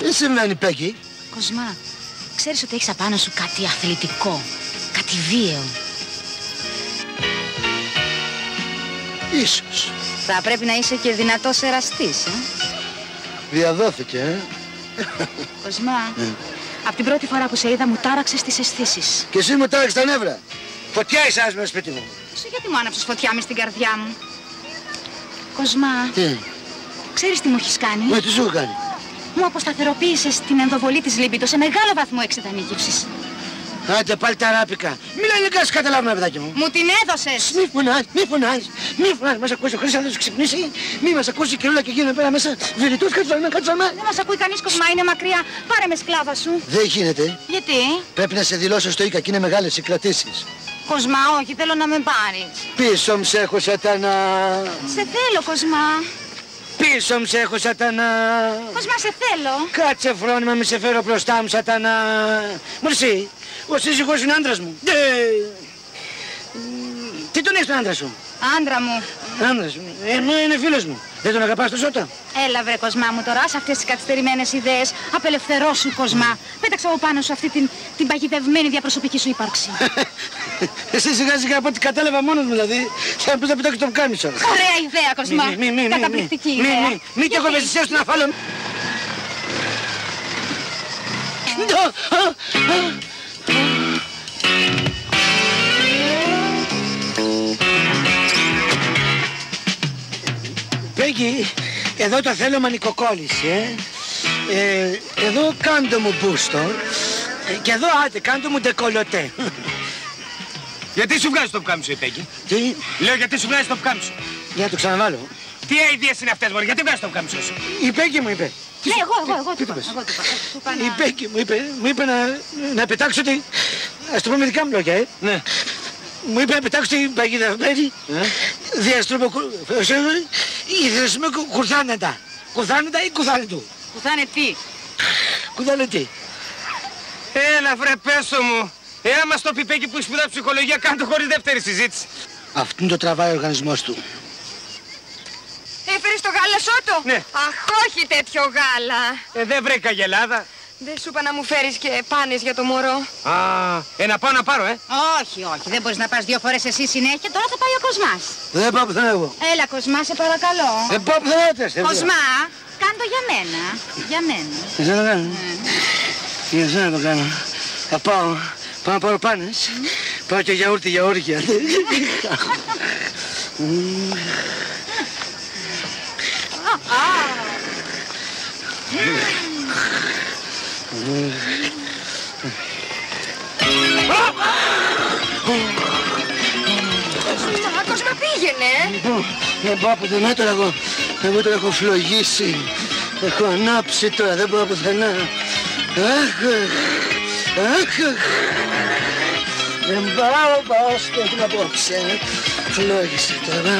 Τι σημαίνει, Πέκη? Κοσμά, ξέρεις ότι έχεις απάνω σου κάτι αθλητικό, κάτι βίαιο. Ίσως. Θα πρέπει να είσαι και δυνατός εραστής, Διαδόθηκε, Κοσμά, από την πρώτη φορά που σε είδα μου τάραξες τις αισθήσεις. Και εσύ μου τάραξες τα νεύρα. Φωτιά εισάζεις μέσα σπίτι μου. Εσύ γιατί μου άναψες φωτιά μες στην καρδιά μου? Κοσμά, Τι? ξέρεις τι μου έχεις κάνει? Τι σου έχω κάνει? Μου αποσταθεροποίησες την ενδοβολή της λίμπητος σε μεγάλο βαθμό εξετανίκευσης. Άντε πάλι τα ράπικα. Μιλά ελληνικά, σου καταλάβουμε, παιδάκι μου. Μου την έδωσες. Μη φωνάζεις, μη φωνάζεις, μη φωνάζεις. Μας ακούσει ο Χρήστος, θα τους ξυπνήσει. Μη μας ακούσει και όλα και γίνουμε πέρα μέσα. Βηρητούς, κατσαλμέ. Δεν μας ακούει κανείς, Κοσμά, είναι μακριά. Πάρε με σκλάβα σου. Δεν γίνεται. Γιατί? Πρέπει να σε δηλώσω στο Ίκα και είναι μεγάλες οι κρατήσεις. Κοσμά, όχι, θέλω να με πάρεις. Πίσω μ' σε έχω, σατανά. Σε θέλω, Κοσμά. Πίσω μ' σε έχω, σατανά. Κοσμά, σε θέλω. Κάτσε φρόνημα, μη σε φέρω μπροστά μου, σατανά. Μουρσί, ο σύζυγός είναι άντρας μου. Τι τον έχεις τον άντρα σου? Άντρα μου. Άντρας μου. Είναι φίλος μου. Δεν τον αγαπάς τόσο όταν? Έλα βρε, Κοσμά μου τώρα, σε αυτές τις καθυστερημένες ιδέες. Απελευθερώσου, Κοσμά. Πέταξα από πάνω σου αυτή την παγιδευμένη διαπροσωπική σου ύπαρξη. Εσύ σιγά σιγά από ό,τι κατάλαβα μόνος μου δηλαδή. Θα πεις να πετάξω το πουκάμισο. Ωραία ιδέα, Κοσμά. Καταπληκτική ιδέα. Μη και έχω ευαισθησία στον αφάλο. Πέγγι, εδώ το θέλω μανικοκόλληση, εδώ κάντο μου μπούστο και εδώ άντε κάντο μου ντεκολωτέ. Γιατί σου βγάζει το πουκάμισο η Πέγγι? Τι? Λέω γιατί σου βγάζει το πουκάμισο. Για να το ξαναβάλω. Τι αηδίες είναι αυτές, μωρέ, γιατί βγάζει το πουκάμισο σου? Η Πέγγι μου είπε. Ναι, εγώ Τι του είπες? είπα. Η Πέγγι μου είπε να πετάξω την... Ας το πούμε δικά μου λόγια, Ναι. Μου είπε να πετάξω την παγιδευμένη ήθελες με κουρθάνετα. Κουρθάνετα ή κουρθάνετου? Κουθάνε τι? Κουρθάνετη. Έλα βρε πέσω μου. Άμα στο πει Πέγγι που σπουδά ψυχολογία, κάνε το χωρίς δεύτερη συζήτηση. Αυτόν το τραβάει ο οργανισμός του. Έφερες το γάλα σώτο? Ναι. Αχ, όχι τέτοιο γάλα. Δεν βρήκα γελάδα. Δεν σου είπα να μου φέρεις και πάνες για το μωρό? Να πάω να πάρω, Όχι, δεν μπορείς να πας 2 φορές εσύ συνέχεια, τώρα θα πάει ο Κοσμάς. Δεν πάω πουθενά εγώ. Έλα, Κοσμά, σε παρακαλώ. Δεν πάω πουθενά. Κοσμά, κάν' το για μένα. Για μένα. Για να κάνω. Για εσένα να το κάνω. Θα πάω να πάρω πάνες. Πάω και γιαούρτι για όρκια. Κοσμά, πήγαινε. Δεν πάω πουθενά τώρα εγώ. Εγώ τώρα έχω φλογίσει. Έχω ανάψει τώρα, δεν πάω πουθενά. Αχ. Δεν πάω σπίτι απόψε. Φλόγισε τώρα,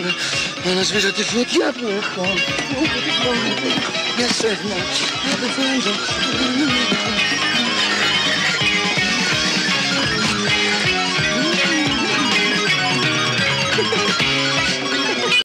να σβήσω τη φωτιά που έχω. Για σένα, δεν το θέλω.